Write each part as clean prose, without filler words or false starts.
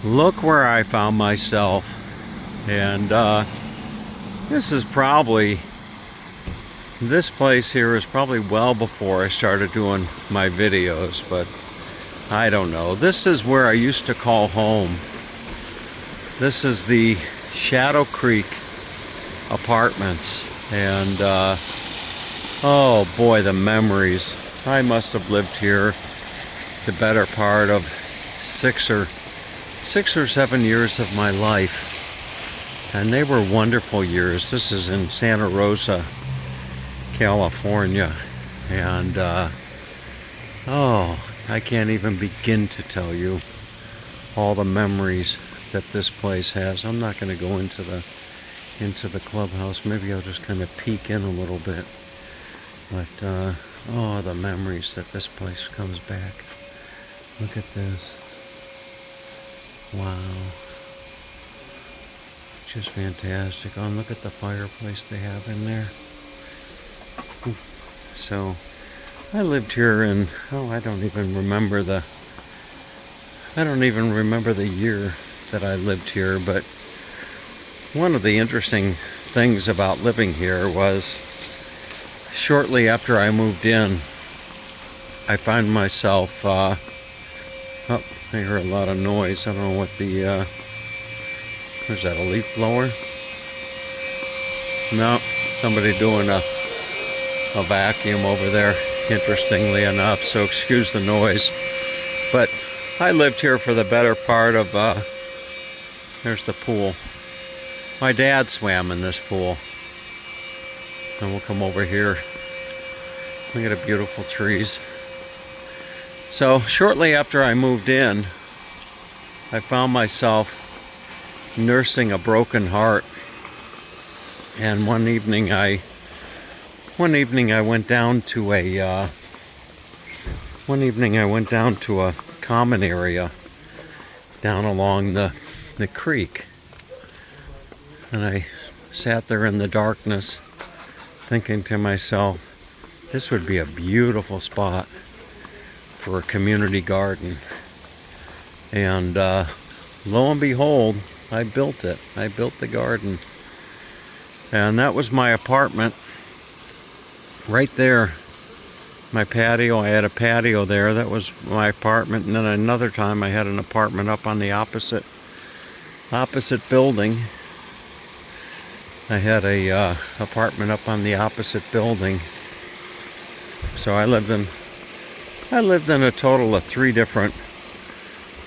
Look where I found myself. And this is probably, this place here is probably well before I started doing my videos, but I don't know. This is where I used to call home. This is the Shadow Creek Apartments. And oh boy, the memories. I must have lived here the better part of six or 7 years of my life, and they were wonderful years. This is in Santa Rosa, California, and oh, I can't even begin to tell you all the memories that this place has. I'm not going to go into the clubhouse. Maybe I'll just kind of peek in a little bit, but oh, the memories that this place comes back. Look at this. Wow. Just fantastic. Oh, and look at the fireplace they have in there. So, I lived here in, oh, I don't even remember the year that I lived here, but one of the interesting things about living here was shortly after I moved in, I found myself, oh, I hear a lot of noise. I don't know what the, is that, a leaf blower? No, somebody doing a vacuum over there, interestingly enough, so excuse the noise. But I lived here for the better part of, there's the pool. My dad swam in this pool. And we'll come over here. Look at the beautiful trees. So shortly after I moved in, I found myself nursing a broken heart. And one evening I went down to a common area down along the creek. And I sat there in the darkness thinking to myself, this would be a beautiful spot for a community garden. And lo and behold, I built it. I built the garden. And that was my apartment right there. My patio, I had a patio there. That was my apartment. And then another time I had an apartment up on the opposite building. I had a apartment up on the opposite building. So I lived in a total of 3 different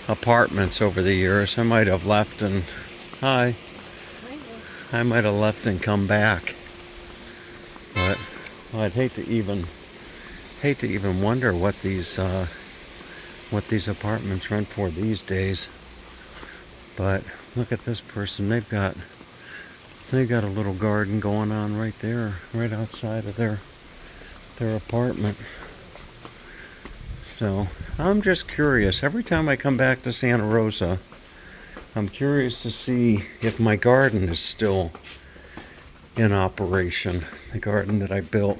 apartments over the years. I might have left and come back. But I'd hate to even wonder what these apartments rent for these days. But look at this person. They've got a little garden going on right there, right outside of their apartment. So I'm just curious. Every time I come back to Santa Rosa, I'm curious to see if my garden is still in operation. The garden that I built.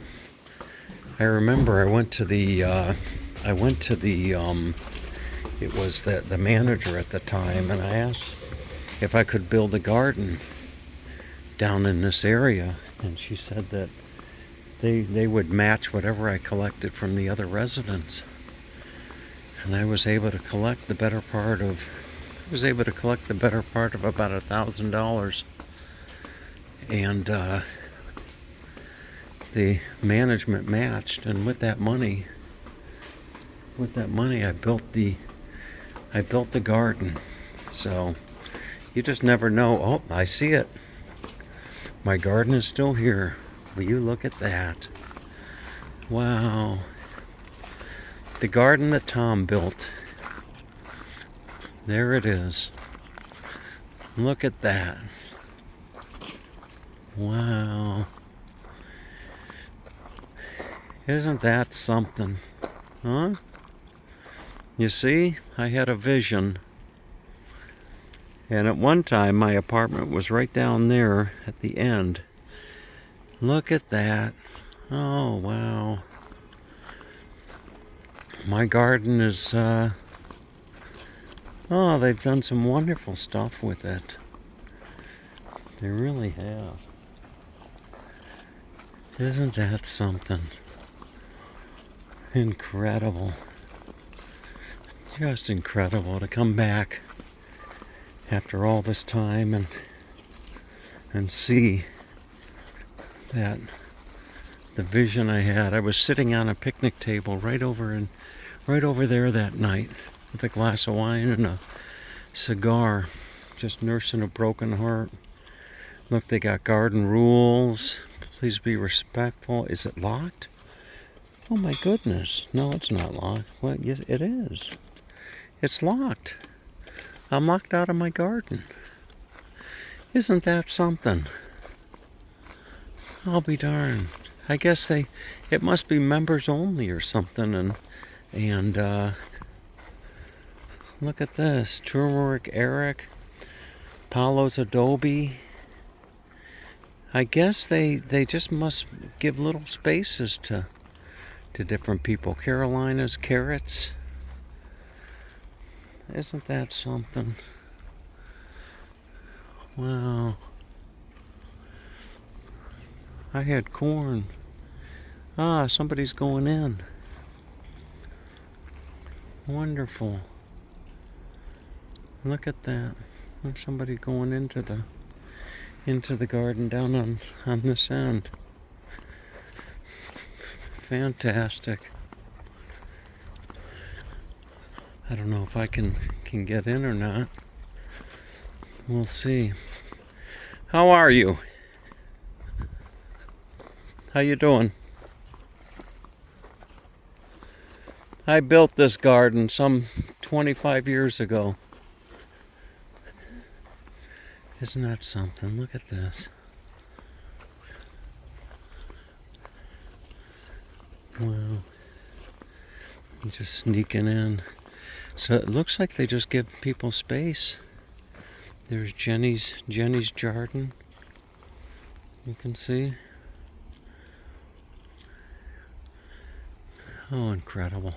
I remember I went to the it was the manager at the time, and I asked if I could build a garden down in this area, and she said that they would match whatever I collected from the other residents. And I was able to collect the better part of about $1,000. And the management matched, and with that money I built the garden. So you just never know. Oh, I see it. My garden is still here. Will you look at that? Wow. The garden that Tom built. There it is. Look at that. Wow. Isn't that something? Huh? You see, I had a vision. And at one time, my apartment was right down there at the end. Look at that. Oh, wow. My garden is Oh, they've done some wonderful stuff with it. They really have. Isn't that something? Incredible. Just incredible to come back after all this time and see that the vision I had. I was sitting on a picnic table right over there that night with a glass of wine and a cigar, just nursing a broken heart. Look, they got garden rules. Please be respectful. Is it locked? Oh my goodness. No, it's not locked. Well, yes, it is. It's locked. I'm locked out of my garden. Isn't that something? I'll be darned. I guess it must be members only or something. And look at this. Turmeric Eric, Paolo's Adobe. I guess they just must give little spaces to different people. Carolina's Carrots. Isn't that something? Wow. I had corn. Ah, somebody's going in. Wonderful. Look at that. There's somebody going into the garden down on this end. Fantastic. I don't know if I can get in or not. We'll see. How are you? How you doing? I built this garden some 25 years ago. Isn't that something? Look at this. Wow. Just sneaking in. So it looks like they just give people space. There's Jenny's garden. You can see. Oh, incredible.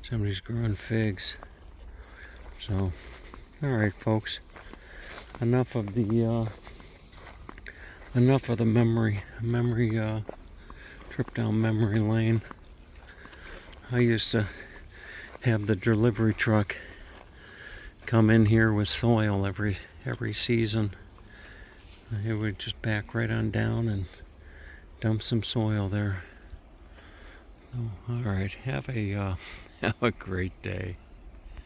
Somebody's growing figs. So, alright folks. Enough of the memory trip down memory lane. I used to have the delivery truck come in here with soil every season. It would just back right on down and dump some soil there. Oh, all right, have a great day.